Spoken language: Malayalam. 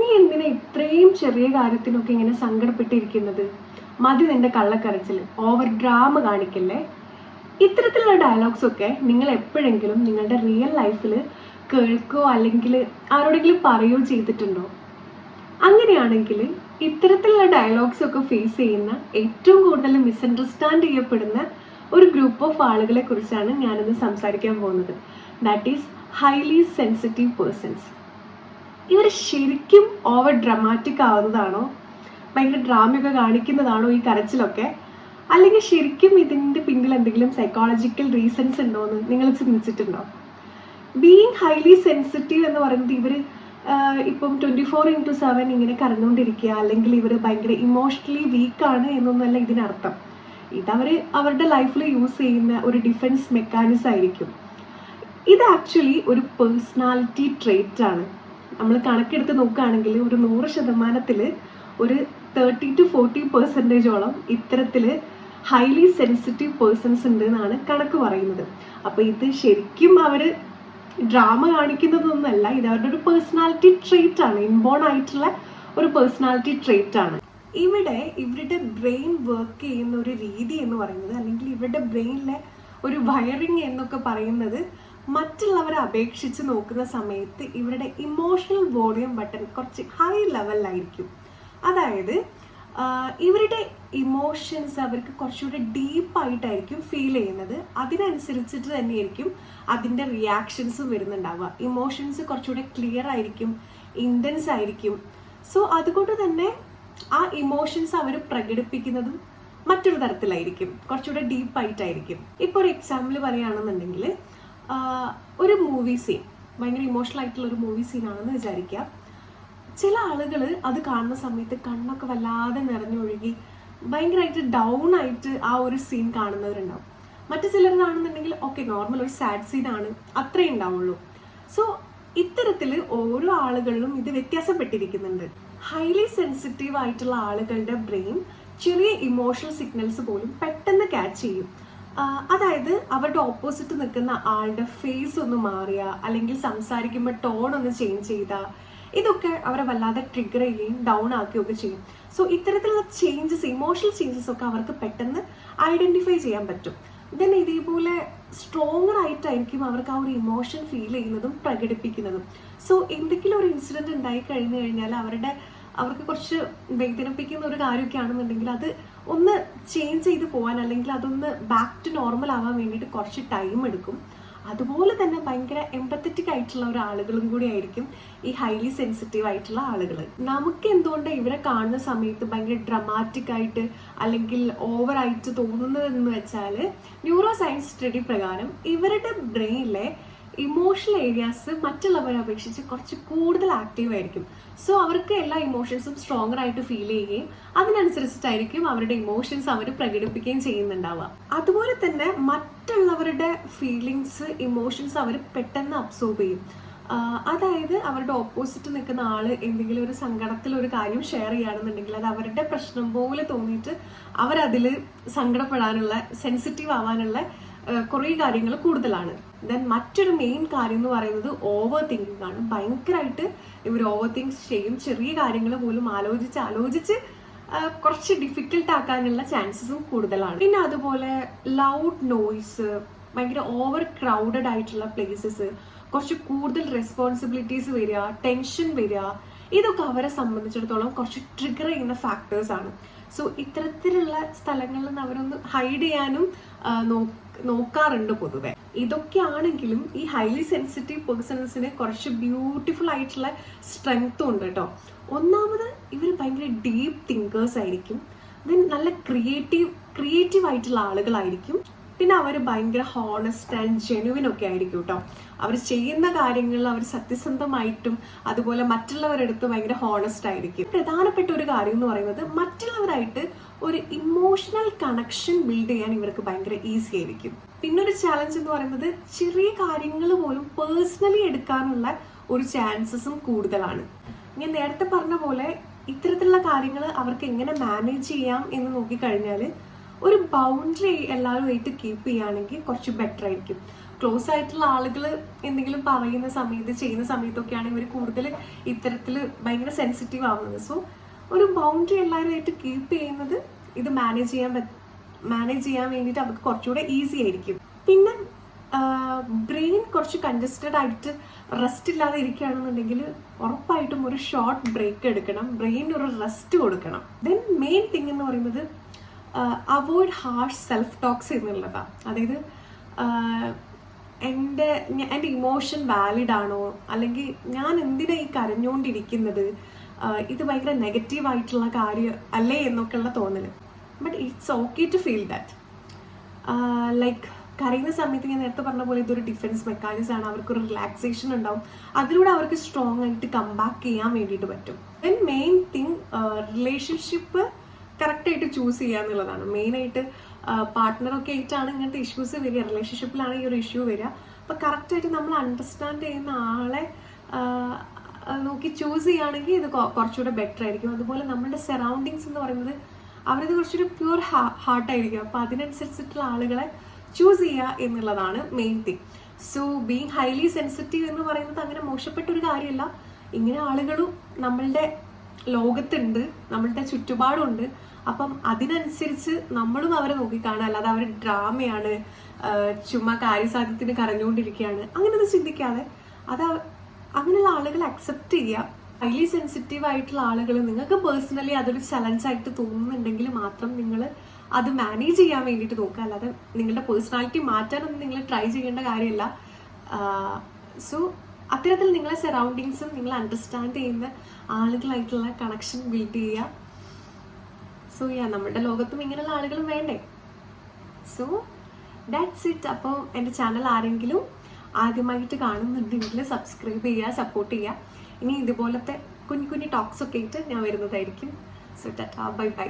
നീ എന്തിനാ ഇത്രയും ചെറിയ കാര്യത്തിനൊക്കെ ഇങ്ങനെ സങ്കടപ്പെട്ടിരിക്കുന്നത്? മതി നിന്റെ കള്ളക്കരച്ചിൽ, ഓവർ ഡ്രാമ കാണിക്കല്ലേ. ഇത്തരത്തിലുള്ള ഡയലോഗ്സ് ഒക്കെ നിങ്ങൾ എപ്പോഴെങ്കിലും നിങ്ങളുടെ റിയൽ ലൈഫിൽ കേൾക്കുകയോ അല്ലെങ്കിൽ ആരോടെങ്കിലും പറയുകയോ ചെയ്തിട്ടുണ്ടോ? അങ്ങനെയാണെങ്കിൽ ഇത്തരത്തിലുള്ള ഡയലോഗ്സ് ഒക്കെ ഫേസ് ചെയ്യുന്ന ഏറ്റവും കൂടുതൽ മിസ്അണ്ടർസ്റ്റാൻഡ് ചെയ്യപ്പെടുന്ന ഒരു ഗ്രൂപ്പ് ഓഫ് ആളുകളെ കുറിച്ചാണ് ഞാനിന്ന് സംസാരിക്കാൻ പോകുന്നത്. That is highly sensitive persons. ഇവർ ശരിക്കും ഓവർ ഡ്രമാറ്റിക് ആവുന്നതാണോ, ഭയങ്കര ഡ്രാമയൊക്കെ കാണിക്കുന്നതാണോ ഈ കരച്ചിലൊക്കെ, അല്ലെങ്കിൽ ശരിക്കും ഇതിൻ്റെ പിന്നിൽ എന്തെങ്കിലും സൈക്കോളജിക്കൽ റീസൺസ് ഉണ്ടോ എന്ന് നിങ്ങൾ ചിന്തിച്ചിട്ടുണ്ടോ? ബീയിങ് ഹൈലി സെൻസിറ്റീവ് എന്ന് പറയുന്നത് ഇവർ ഇപ്പം 24/7 ഇങ്ങനെ കരഞ്ഞുകൊണ്ടിരിക്കുക, അല്ലെങ്കിൽ ഇവർ ഭയങ്കര ഇമോഷണലി വീക്കാണ് എന്നൊന്നുമല്ല ഇതിനർത്ഥം. ഇതവർ അവരുടെ ലൈഫിൽ യൂസ് ചെയ്യുന്ന ഒരു ഡിഫെൻസ് മെക്കാനിസം ആയിരിക്കും. ഇത് ആക്ച്വലി ഒരു പേഴ്സണാലിറ്റി ട്രേറ്റ് ആണ്. നമ്മൾ കണക്കെടുത്ത് നോക്കുകയാണെങ്കിൽ ഒരു 100% ഒരു 30 to 40% ഇത്തരത്തിൽ ഹൈലി സെൻസിറ്റീവ് പേഴ്സൺസ് ഉണ്ട് എന്നാണ് കണക്ക് പറയുന്നത്. അപ്പോൾ ഇത് ശരിക്കും അവർ ഡ്രാമ കാണിക്കുന്നതൊന്നുമല്ല, ഇത് അവരുടെ ഒരു പേഴ്സണാലിറ്റി ട്രേറ്റ് ആണ്, ഇൻബോൺ ആയിട്ടുള്ള ഒരു പേഴ്സണാലിറ്റി ട്രേറ്റ് ആണ്. ഇവിടെ ഇവരുടെ ബ്രെയിൻ വർക്ക് ചെയ്യുന്ന ഒരു രീതി എന്ന് പറയുന്നത്, അല്ലെങ്കിൽ ഇവരുടെ ബ്രെയിനിലെ ഒരു വയറിങ് എന്നൊക്കെ പറയുന്നത് മറ്റുള്ളവരെ അപേക്ഷിച്ച് നോക്കുന്ന സമയത്ത് ഇവരുടെ ഇമോഷണൽ വോളിയം ബട്ടൺ കുറച്ച് ഹൈ ലെവലിലായിരിക്കും. അതായത് ഇവരുടെ ഇമോഷൻസ് അവർക്ക് കുറച്ചുകൂടി ഡീപ്പായിട്ടായിരിക്കും ഫീൽ ചെയ്യുന്നത്. അതിനനുസരിച്ചിട്ട് തന്നെയായിരിക്കും അതിൻ്റെ റിയാക്ഷൻസും വരുന്നുണ്ടാവുക. ഇമോഷൻസ് കുറച്ചുകൂടെ ക്ലിയർ ആയിരിക്കും, ഇൻറ്റൻസ് ആയിരിക്കും. സോ അതുകൊണ്ട് തന്നെ ആ ഇമോഷൻസ് അവർ പ്രകടിപ്പിക്കുന്നതും മറ്റൊരു തരത്തിലായിരിക്കും, കുറച്ചുകൂടെ ഡീപ്പായിട്ടായിരിക്കും. ഇപ്പോൾ ഒരു എക്സാമ്പിൾ പറയുകയാണെന്നുണ്ടെങ്കിൽ, ഒരു മൂവി സീൻ, ഭയങ്കര ഇമോഷണൽ ആയിട്ടുള്ള ഒരു മൂവി സീനാണെന്ന് വിചാരിക്കുക. ചില ആളുകൾ അത് കാണുന്ന സമയത്ത് കണ്ണൊക്കെ വല്ലാതെ നിറഞ്ഞൊഴുകി ഭയങ്കരമായിട്ട് ഡൗൺ ആയിട്ട് ആ ഒരു സീൻ കാണുന്നവരുണ്ടാവും. മറ്റു ചിലർ കാണുന്നുണ്ടെങ്കിൽ ഓക്കെ, നോർമൽ ഒരു സാഡ് സീനാണ്, അത്രേ ഉണ്ടാവുള്ളൂ. സോ ഇത്തരത്തിൽ ഓരോ ആളുകളിലും ഇത് വ്യത്യാസപ്പെട്ടിരിക്കുന്നുണ്ട്. ഹൈലി സെൻസിറ്റീവ് ആയിട്ടുള്ള ആളുകളുടെ ബ്രെയിൻ ചെറിയ ഇമോഷണൽ സിഗ്നൽസ് പോലും പെട്ടെന്ന് ക്യാച്ച് ചെയ്യും. അതായത് അവരുടെ ഓപ്പോസിറ്റ് നിൽക്കുന്ന ആളുടെ ഫേസ് ഒന്ന് മാറിയ, അല്ലെങ്കിൽ സംസാരിക്കുമ്പോൾ ടോൺ ഒന്ന് ചേഞ്ച് ചെയ്ത, ഇതൊക്കെ അവരെ വല്ലാതെ ട്രിഗർ ചെയ്യുകയും ഡൗൺ ആക്കുകയൊക്കെ ചെയ്യും. സോ ഇത്തരത്തിലുള്ള ചേഞ്ചസ്, ഇമോഷണൽ ചേഞ്ചസ് ഒക്കെ അവർക്ക് പെട്ടെന്ന് ഐഡന്റിഫൈ ചെയ്യാൻ പറ്റും. ദെൻ ഇതേപോലെ സ്ട്രോങ്ങർ ആയിട്ടായിരിക്കും അവർക്ക് ആ ഒരു ഇമോഷൻ ഫീൽ ചെയ്യുന്നതും പ്രകടിപ്പിക്കുന്നതും. സോ എന്തെങ്കിലും ഒരു ഇൻസിഡൻറ്റ് ഉണ്ടായി കഴിഞ്ഞു കഴിഞ്ഞാൽ അവർക്ക് കുറച്ച് വേദനിപ്പിക്കുന്ന ഒരു കാര്യമൊക്കെ ആണെന്നുണ്ടെങ്കിൽ അത് ഒന്ന് ചേഞ്ച് ചെയ്ത് പോകാൻ, അല്ലെങ്കിൽ അതൊന്ന് ബാക്ക് ടു നോർമൽ ആവാൻ വേണ്ടിയിട്ട് കുറച്ച് ടൈം എടുക്കും. അതുപോലെ തന്നെ ഭയങ്കര എംപത്തറ്റിക് ആയിട്ടുള്ള ഒരു ആളുകളും കൂടി ആയിരിക്കും ഈ ഹൈലി സെൻസിറ്റീവ് ആയിട്ടുള്ള ആളുകൾ. നമുക്ക് എന്തുകൊണ്ട് ഇവരെ കാണുന്ന സമയത്ത് ഭയങ്കര ഡ്രമാറ്റിക് ആയിട്ട് അല്ലെങ്കിൽ ഓവറായിട്ട് തോന്നുന്നതെന്ന് വെച്ചാൽ, ന്യൂറോ സയൻസ് സ്റ്റഡി പ്രകാരം ഇവരുടെ ബ്രെയിനിലെ ഇമോഷണൽ ഏരിയാസ് മറ്റുള്ളവരെ അപേക്ഷിച്ച് കുറച്ച് കൂടുതൽ ആക്റ്റീവ് ആയിരിക്കും. സോ അവർക്ക് എല്ലാ ഇമോഷൻസും സ്ട്രോങ്ങർ ആയിട്ട് ഫീൽ ചെയ്യുകയും അതിനനുസരിച്ചിട്ടായിരിക്കും അവരുടെ ഇമോഷൻസ് അവർ പ്രകടിപ്പിക്കുകയും ചെയ്യുന്നുണ്ടാവുക. അതുപോലെ തന്നെ മറ്റുള്ളവരുടെ ഫീലിങ്സ്, ഇമോഷൻസ് അവർ പെട്ടെന്ന് അബ്സോർബ് ചെയ്യും. അതായത് അവരുടെ ഓപ്പോസിറ്റ് നിൽക്കുന്ന ആള് എന്തെങ്കിലും ഒരു സങ്കടത്തിൽ ഒരു കാര്യം ഷെയർ ചെയ്യുകയാണെന്നുണ്ടെങ്കിൽ അത് അവരുടെ പ്രശ്നം പോലെ തോന്നിയിട്ട് അവരതിൽ സങ്കടപ്പെടാനുള്ള, സെൻസിറ്റീവ് ആവാനുള്ള കുറേ കാര്യങ്ങൾ കൂടുതലാണ്. ദെൻ മറ്റൊരു മെയിൻ കാര്യം എന്ന് പറയുന്നത് ഓവർ തിങ്കിങ് ആണ്. ഭയങ്കരമായിട്ട് ഇവർ ഓവർ തിങ്ക് ചെയ്യും. ചെറിയ കാര്യങ്ങൾ പോലും ആലോചിച്ച് കുറച്ച് ഡിഫിക്കൽട്ട് ആക്കാനുള്ള ചാൻസസും കൂടുതലാണ്. പിന്നെ അതുപോലെ ലൗഡ് നോയ്സ്, ഭയങ്കര ഓവർ ക്രൗഡഡ് ആയിട്ടുള്ള പ്ലേസസ്, കുറച്ച് കൂടുതൽ റെസ്പോൺസിബിലിറ്റീസ് വരിക, ടെൻഷൻ വരിക, ഇതൊക്കെ അവരെ സംബന്ധിച്ചിടത്തോളം കുറച്ച് ട്രിഗർ ചെയ്യുന്ന ഫാക്ടേഴ്സ് ആണ്. സോ ഇത്തരത്തിലുള്ള സ്ഥലങ്ങളിൽ നിന്ന് അവരൊന്ന് ഹൈഡ് ചെയ്യാനും നോക്കാറുണ്ട് പൊതുവെ. ഇതൊക്കെ ആണെങ്കിലും ഈ ഹൈലി സെൻസിറ്റീവ് പേഴ്സൺസിന് കുറച്ച് ബ്യൂട്ടിഫുൾ ആയിട്ടുള്ള സ്ട്രെങ്ത്തും ഉണ്ട് കേട്ടോ. ഒന്നാമത് ഇവർ ഭയങ്കര ഡീപ്പ് തിങ്കേഴ്സ് ആയിരിക്കും. ദെൻ നല്ല ക്രിയേറ്റീവ് ആയിട്ടുള്ള ആളുകളായിരിക്കും. പിന്നെ അവർ ഭയങ്കര ഹോണസ്റ്റ് ആൻഡ് ജെനുവിൻ ഒക്കെ ആയിരിക്കും കേട്ടോ. അവർ ചെയ്യുന്ന കാര്യങ്ങളിൽ അവർ സത്യസന്ധമായിട്ടും അതുപോലെ മറ്റുള്ളവരെടുത്ത് ഭയങ്കര ഹോണസ്റ്റ് ആയിരിക്കും. പ്രധാനപ്പെട്ട ഒരു കാര്യം എന്ന് പറയുന്നത് മറ്റുള്ളവരായിട്ട് ഒരു ഇമോഷണൽ കണക്ഷൻ ബിൽഡ് ചെയ്യാൻ ഇവർക്ക് ഭയങ്കര ഈസി ആയിരിക്കും. പിന്നൊരു ചാലഞ്ച് എന്ന് പറയുന്നത് ചെറിയ കാര്യങ്ങൾ പോലും പേഴ്സണലി എടുക്കാനുള്ള ഒരു ചാൻസസും കൂടുതലാണ്. ഞാൻ നേരത്തെ പറഞ്ഞ പോലെ ഇത്തരത്തിലുള്ള കാര്യങ്ങൾ അവർക്ക് എങ്ങനെ മാനേജ് ചെയ്യാം എന്ന് നോക്കിക്കഴിഞ്ഞാൽ ഒരു ബൗണ്ടറി എല്ലാവരുമായിട്ട് കീപ്പ് ചെയ്യുകയാണെങ്കിൽ കുറച്ച് ബെറ്റർ ആയിരിക്കും. ക്ലോസ് ആയിട്ടുള്ള ആളുകൾ എന്തെങ്കിലും പറയുന്ന സമയത്ത് ചെയ്യുന്ന സമയത്തൊക്കെയാണ് ഇവർ കൂടുതൽ ഇത്തരത്തിൽ ഭയങ്കര സെൻസിറ്റീവ് ആവുന്നത്. സോ ഒരു ബൗണ്ടറി എല്ലാവരുമായിട്ട് കീപ്പ് ചെയ്യുന്നത് ഇത് മാനേജ് ചെയ്യാൻ വേണ്ടിയിട്ട് അവർക്ക് കുറച്ചുകൂടെ ഈസി ആയിരിക്കും. പിന്നെ ബ്രെയിൻ കുറച്ച് കൺജസ്റ്റഡ് ആയിട്ട് റെസ്റ്റ് ഇല്ലാതെ ഇരിക്കുകയാണെന്നുണ്ടെങ്കിൽ ഉറപ്പായിട്ടും ഒരു ഷോർട്ട് ബ്രേക്ക് എടുക്കണം, ബ്രെയിനിന് ഒരു റെസ്റ്റ് കൊടുക്കണം. ദെൻ മെയിൻ തിങ് എന്ന് പറയുന്നത് അവോയ്ഡ് ഹാർഷ് സെൽഫ് ടോക്സ് എന്നുള്ളതാണ്. അതായത് എൻ്റെ ഇമോഷൻ വാലിഡ് ആണോ, അല്ലെങ്കിൽ ഞാൻ എന്തിനാ ഈ കരഞ്ഞുകൊണ്ടിരിക്കുന്നത്, ഇത് ഭയങ്കര നെഗറ്റീവായിട്ടുള്ള കാര്യം അല്ലേ എന്നൊക്കെയുള്ള തോന്നൽ. But it's okay to feel that. Like കരയുന്ന സമയത്ത് ഞാൻ നേരത്തെ പറഞ്ഞ പോലെ ഇതൊരു ഡിഫെൻസ് മെക്കാനിസം ആണ്, അവർക്കൊരു റിലാക്സേഷൻ ഉണ്ടാവും, അതിലൂടെ അവർക്ക് സ്ട്രോങ് ആയിട്ട് കംബാക്ക് ചെയ്യാൻ വേണ്ടിയിട്ട് പറ്റും. ദെൻ മെയിൻ തിങ് റിലേഷൻഷിപ്പ് കറക്റ്റായിട്ട് ചൂസ് ചെയ്യുക എന്നുള്ളതാണ്. മെയിനായിട്ട് പാർട്ട്ണറൊക്കെ ആയിട്ടാണ് ഇങ്ങനത്തെ ഇഷ്യൂസ് വരിക, റിലേഷൻഷിപ്പിലാണ് ഈ ഒരു ഇഷ്യൂ വരിക. അപ്പോൾ കറക്റ്റായിട്ട് നമ്മൾ അണ്ടർസ്റ്റാൻഡ് ചെയ്യുന്ന ആളെ നോക്കി ചൂസ് ചെയ്യുകയാണെങ്കിൽ ഇത് കുറച്ചുകൂടെ ബെറ്റർ ആയിരിക്കും. അതുപോലെ നമ്മളുടെ സറൗണ്ടിങ്സ് എന്ന് പറയുന്നത് അവരത് കുറച്ചൊരു പ്യുവർ ഹാർട്ടായിരിക്കും. അപ്പോൾ അതിനനുസരിച്ചിട്ടുള്ള ആളുകളെ ചൂസ് ചെയ്യുക എന്നുള്ളതാണ് main thing. So being highly sensitive എന്ന് പറയുന്നത് അങ്ങനെ മോശപ്പെട്ടൊരു കാര്യമല്ല. ഇങ്ങനെ ആളുകളും നമ്മളുടെ ലോകത്തുണ്ട്, നമ്മളുടെ ചുറ്റുപാടുണ്ട്. അപ്പം അതിനനുസരിച്ച് നമ്മളും അവരെ നോക്കിക്കാണുക, അല്ലാതെ അവർ ഡ്രാമയാണ്, ചുമ്മാ കാര്യസാധ്യത്തിന് കരഞ്ഞുകൊണ്ടിരിക്കുകയാണ്, അങ്ങനെയൊന്നും ചിന്തിക്കാതെ അങ്ങനെയുള്ള ആളുകളെ അക്സെപ്റ്റ് ചെയ്യുക. ഹൈലി സെൻസിറ്റീവ് ആയിട്ടുള്ള ആളുകൾ നിങ്ങൾക്ക് പേഴ്സണലി അതൊരു ചലഞ്ചായിട്ട് തോന്നുന്നുണ്ടെങ്കിൽ മാത്രം നിങ്ങൾ അത് മാനേജ് ചെയ്യാൻ വേണ്ടിയിട്ട് നോക്കുക, അല്ലാതെ നിങ്ങളുടെ പേഴ്സണാലിറ്റി മാറ്റാനൊന്നും നിങ്ങൾ ട്രൈ ചെയ്യേണ്ട കാര്യമില്ല. സോ അത്തരത്തിൽ നിങ്ങളെ സറൗണ്ടിങ്സും നിങ്ങൾ അണ്ടർസ്റ്റാൻഡ് ചെയ്യുന്ന ആളുകളായിട്ടുള്ള കണക്ഷൻ ബിൽഡ് ചെയ്യുക. സോ നമ്മുടെ ലോകത്തും ഇങ്ങനെയുള്ള ആളുകളും വേണ്ടേ. So that's it. അപ്പോൾ എൻ്റെ ചാനൽ ആരെങ്കിലും ആദ്യമായിട്ട് കാണുന്നുണ്ടെങ്കിൽ സബ്സ്ക്രൈബ് ചെയ്യുക, സപ്പോർട്ട് ചെയ്യുക. ഇനി ഇതുപോലത്തെ കുഞ്ഞു കുഞ്ഞു ടോക്സ് ഒക്കെ ആയിട്ട് ഞാൻ വരുന്നതായിരിക്കും. So Tata, bye bye.